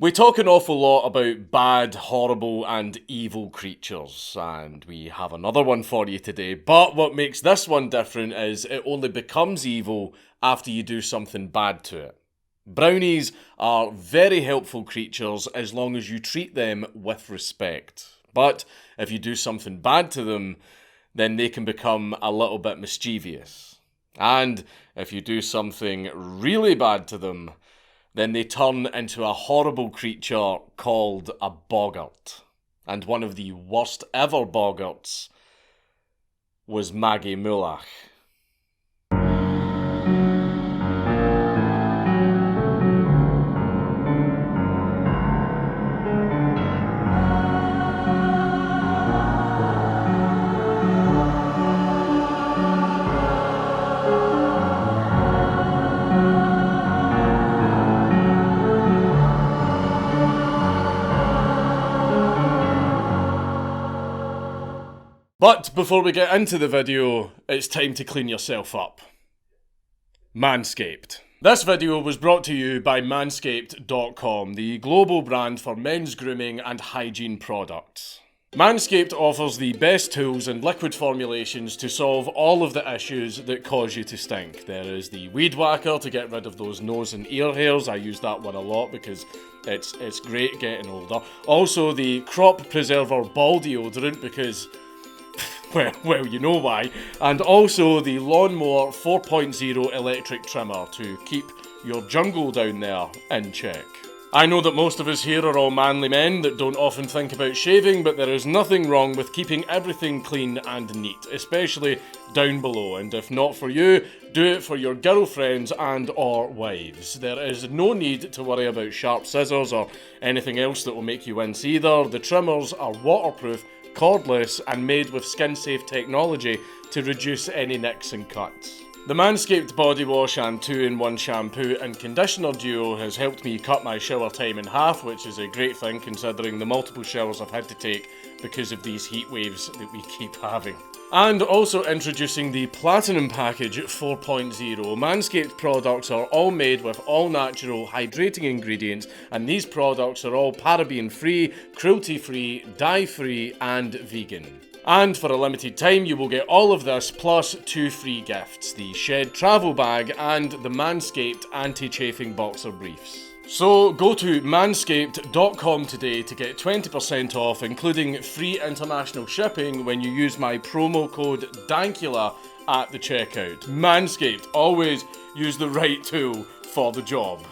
We talk an awful lot about bad, horrible, and evil creatures, and we have another one for you today. But what makes this one different is it only becomes evil after you do something bad to it. Brownies are very helpful creatures as long as you treat them with respect. But if you do something bad to them, then they can become a little bit mischievous. And if you do something really bad to them, then they turn into a horrible creature called a boggart. And one of the worst ever boggarts was Maggy Moulach. But before we get into the video, it's time to clean yourself up. Manscaped. This video was brought to you by Manscaped.com, the global brand for men's grooming and hygiene products. Manscaped offers the best tools and liquid formulations to solve all of the issues that cause you to stink. There is the Weed Whacker to get rid of those nose and ear hairs. I use that one a lot because it's great getting older. Also the Crop Preserver Ball Deodorant because... Well, you know why. And also the Lawnmower 4.0 electric trimmer to keep your jungle down there in check. I know that most of us here are all manly men that don't often think about shaving, but there is nothing wrong with keeping everything clean and neat, especially down below. And if not for you, do it for your girlfriends and or wives. There is no need to worry about sharp scissors or anything else that will make you wince either. The trimmers are waterproof, cordless, and made with skin-safe technology to reduce any nicks and cuts. The Manscaped Body Wash and 2-in-1 Shampoo and Conditioner Duo has helped me cut my shower time in half, which is a great thing considering the multiple showers I've had to take because of these heat waves that we keep having. And also introducing the Platinum Package 4.0. Manscaped products are all made with all-natural hydrating ingredients, and these products are all paraben-free, cruelty-free, dye-free, and vegan. And for a limited time, you will get all of this plus 2 free gifts: the Shed Travel Bag and the Manscaped Anti-Chafing Boxer Briefs. So go to manscaped.com today to get 20% off, including free international shipping when you use my promo code Dankula at the checkout. Manscaped, always use the right tool for the job.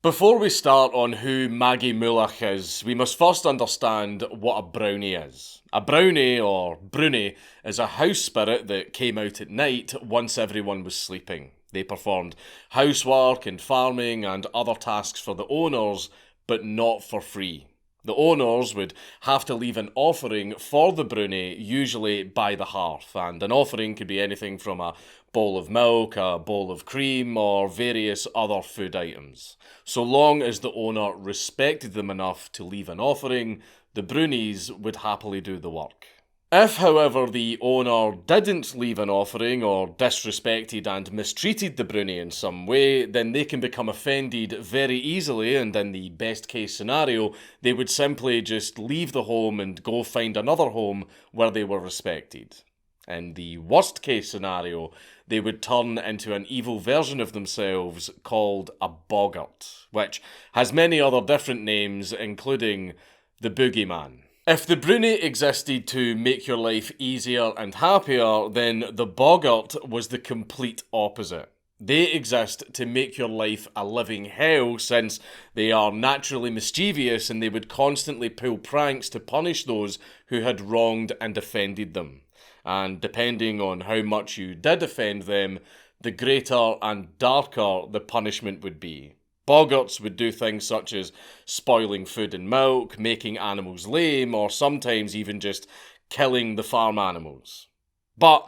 Before we start on who Maggy Moulach is, we must first understand what a brownie is. A brownie, or brownie, is a house spirit that came out at night once everyone was sleeping. They performed housework and farming and other tasks for the owners, but not for free. The owners would have to leave an offering for the brownie, usually by the hearth, and an offering could be anything from a bowl of milk, a bowl of cream, or various other food items. So long as the owner respected them enough to leave an offering, the brownies would happily do the work. If, however, the owner didn't leave an offering or disrespected and mistreated the brownie in some way, then they can become offended very easily, and in the best case scenario, they would simply just leave the home and go find another home where they were respected. In the worst case scenario, they would turn into an evil version of themselves called a boggart, which has many other different names, including the boogeyman. If the brownie existed to make your life easier and happier, then the boggart was the complete opposite. They exist to make your life a living hell, since they are naturally mischievous and they would constantly pull pranks to punish those who had wronged and offended them. And depending on how much you did offend them, the greater and darker the punishment would be. Boggarts would do things such as spoiling food and milk, making animals lame, or sometimes even just killing the farm animals. But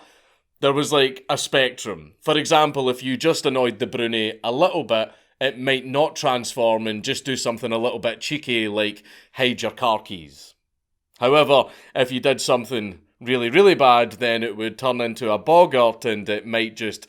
there was like a spectrum. For example, if you just annoyed the brownie a little bit, it might not transform and just do something a little bit cheeky like hide your car keys. However, if you did something really, really bad, then it would turn into a boggart and it might just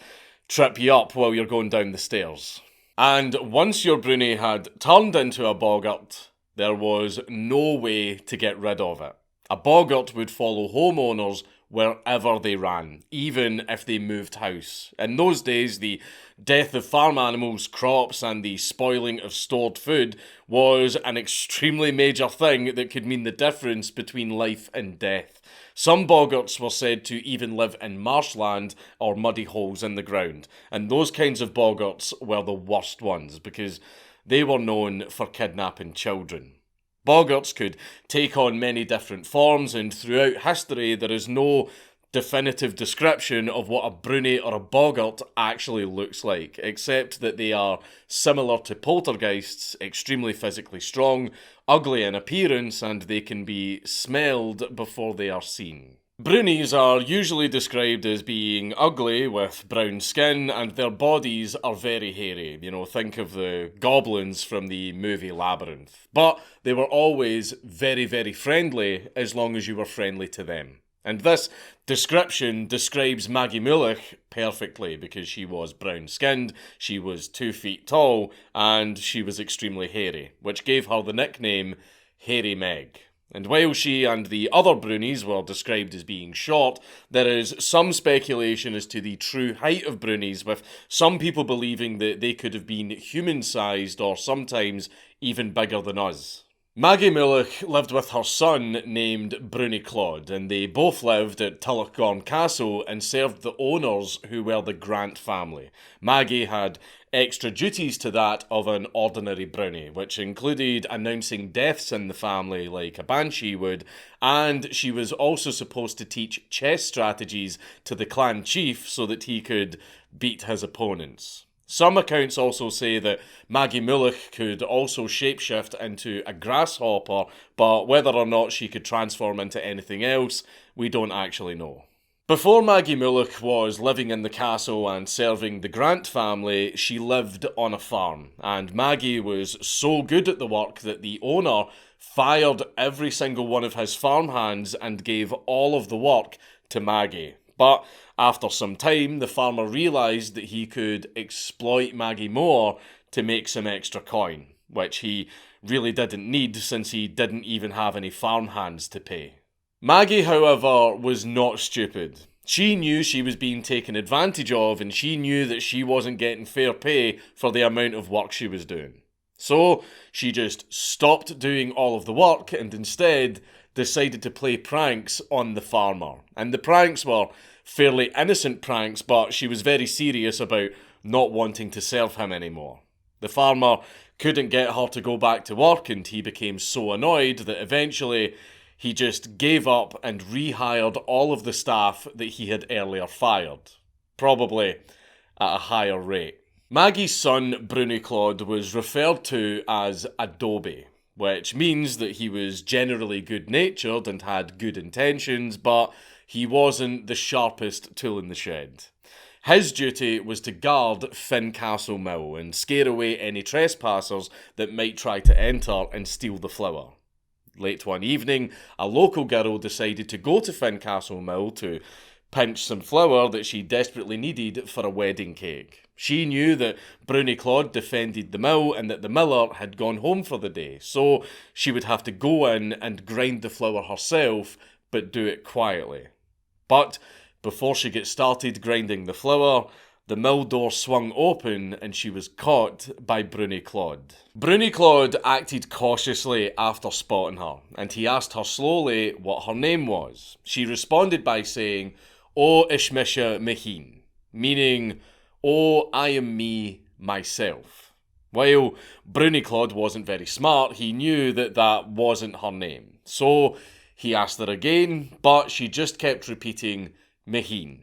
trip you up while you're going down the stairs. And once your Bruni had turned into a boggart, there was no way to get rid of it. A boggart would follow homeowners wherever they ran, even if they moved house. In those days, the death of farm animals, crops, and the spoiling of stored food was an extremely major thing that could mean the difference between life and death. Some boggarts were said to even live in marshland or muddy holes in the ground, and those kinds of boggarts were the worst ones because they were known for kidnapping children. Boggarts could take on many different forms, and throughout history there is no definitive description of what a Bruni or a boggart actually looks like, except that they are similar to poltergeists, extremely physically strong, ugly in appearance, and they can be smelled before they are seen. Brunies are usually described as being ugly with brown skin, and their bodies are very hairy. Think of the goblins from the movie Labyrinth. But they were always very, very friendly as long as you were friendly to them. And this description describes Maggy Moulach perfectly because she was brown-skinned, she was 2 feet tall, and she was extremely hairy, which gave her the nickname Hairy Meg. And while she and the other Brunies were described as being short, there is some speculation as to the true height of Brunies, with some people believing that they could have been human-sized or sometimes even bigger than us. Maggy Moulach lived with her son named Bruni Claude, and they both lived at Tullochgorn Castle and served the owners, who were the Grant family. Maggy had extra duties to that of an ordinary Bruni, which included announcing deaths in the family like a banshee would, and she was also supposed to teach chess strategies to the clan chief so that he could beat his opponents. Some accounts also say that Maggy Moulach could also shapeshift into a grasshopper, but whether or not she could transform into anything else, we don't actually know. Before Maggy Moulach was living in the castle and serving the Grant family, she lived on a farm, and Maggy was so good at the work that the owner fired every single one of his farmhands and gave all of the work to Maggy. But after some time, the farmer realised that he could exploit Maggy more to make some extra coin, which he really didn't need since he didn't even have any farmhands to pay. Maggy, however, was not stupid. She knew she was being taken advantage of, and she knew that she wasn't getting fair pay for the amount of work she was doing. So she just stopped doing all of the work and instead decided to play pranks on the farmer. And the pranks were fairly innocent pranks, but she was very serious about not wanting to serve him anymore. The farmer couldn't get her to go back to work, and he became so annoyed that eventually he just gave up and rehired all of the staff that he had earlier fired, probably at a higher rate. Maggy's son, Bruni Claude, was referred to as Adobe, which means that he was generally good-natured and had good intentions, but he wasn't the sharpest tool in the shed. His duty was to guard Finn Castle Mill and scare away any trespassers that might try to enter and steal the flour. Late one evening, a local girl decided to go to Finn Castle Mill to pinch some flour that she desperately needed for a wedding cake. She knew that Bruni Claude defended the mill and that the miller had gone home for the day, so she would have to go in and grind the flour herself, but do it quietly. But before she gets started grinding the flour, the mill door swung open and she was caught by Bruni Claude. Bruni Claude acted cautiously after spotting her, and he asked her slowly what her name was. She responded by saying, "O Ishmisha Meheen," meaning, "Oh, I am me, myself." While Bruni Claude wasn't very smart, he knew that that wasn't her name. So he asked her again, but she just kept repeating, "Meheen,"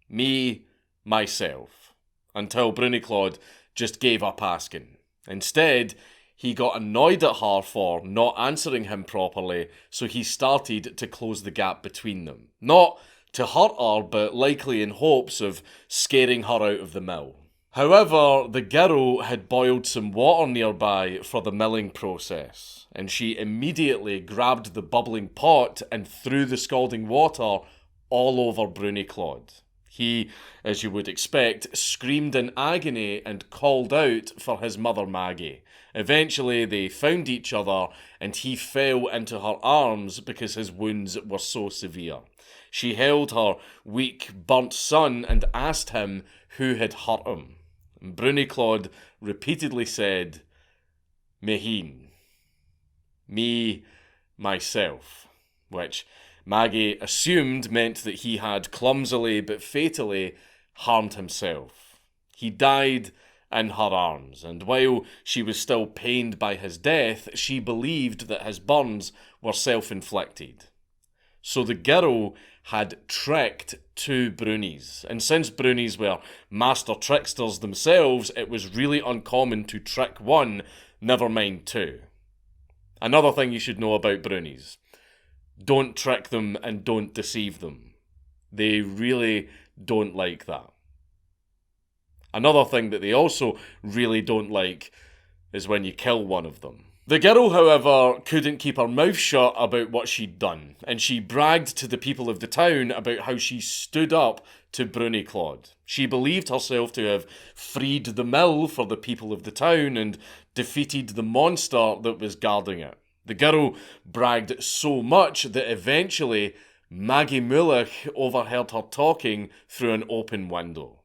me, myself, until Bruni Claude just gave up asking. Instead, he got annoyed at her for not answering him properly, so he started to close the gap between them. Not to hurt her, but likely in hopes of scaring her out of the mill. However, the girl had boiled some water nearby for the milling process, and she immediately grabbed the bubbling pot and threw the scalding water all over Bruni Claude. He, as you would expect, screamed in agony and called out for his mother Maggy. Eventually, they found each other and he fell into her arms because his wounds were so severe. She held her weak, burnt son and asked him who had hurt him. And Bruni Claude repeatedly said, Meheen, me, myself, which Maggy assumed meant that he had clumsily but fatally harmed himself. He died in her arms, and while she was still pained by his death, she believed that his burns were self-inflicted. So the girl had tricked two Brunies, and since Brunies were master tricksters themselves, it was really uncommon to trick one, never mind two. Another thing you should know about Brunies: don't trick them and don't deceive them. They really don't like that. Another thing that they also really don't like is when you kill one of them. The girl, however, couldn't keep her mouth shut about what she'd done, and she bragged to the people of the town about how she stood up to Bruni Claude. She believed herself to have freed the mill for the people of the town and defeated the monster that was guarding it. The girl bragged so much that eventually Maggy Moulach overheard her talking through an open window.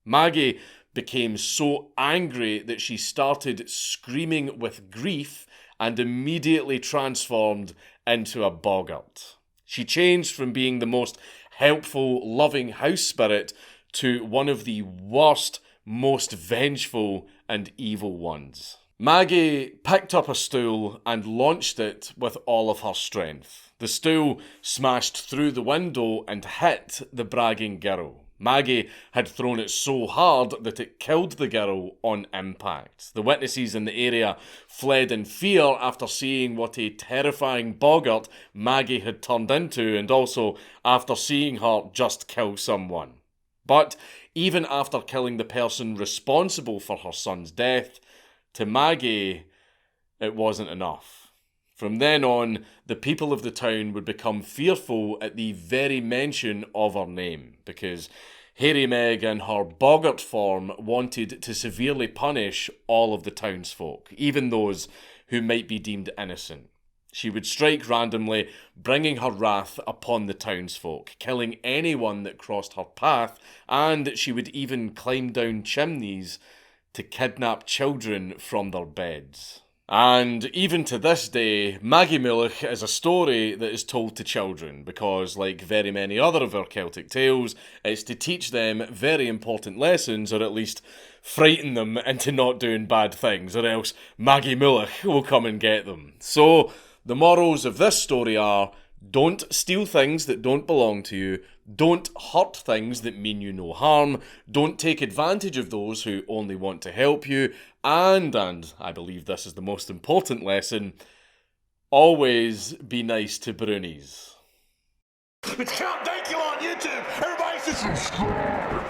Maggy became so angry that she started screaming with grief and immediately transformed into a boggart. She changed from being the most helpful, loving house spirit to one of the worst, most vengeful and evil ones. Maggy picked up a stool and launched it with all of her strength. The stool smashed through the window and hit the bragging girl. Maggy had thrown it so hard that it killed the girl on impact. The witnesses in the area fled in fear after seeing what a terrifying boggart Maggy had turned into, and also after seeing her just kill someone. But even after killing the person responsible for her son's death, to Maggy, it wasn't enough. From then on, the people of the town would become fearful at the very mention of her name, because Hairy Meg in her boggart form wanted to severely punish all of the townsfolk, even those who might be deemed innocent. She would strike randomly, bringing her wrath upon the townsfolk, killing anyone that crossed her path, and she would even climb down chimneys to kidnap children from their beds. And even to this day, Maggy Moulach is a story that is told to children because, like very many other of our Celtic tales, it's to teach them very important lessons, or at least frighten them into not doing bad things, or else Maggy Moulach will come and get them. So, the morals of this story are: don't steal things that don't belong to you, don't hurt things that mean you no harm, don't take advantage of those who only want to help you, and I believe this is the most important lesson, always be nice to Brunies. It's Count Dankula on YouTube! Everybody just subscribe!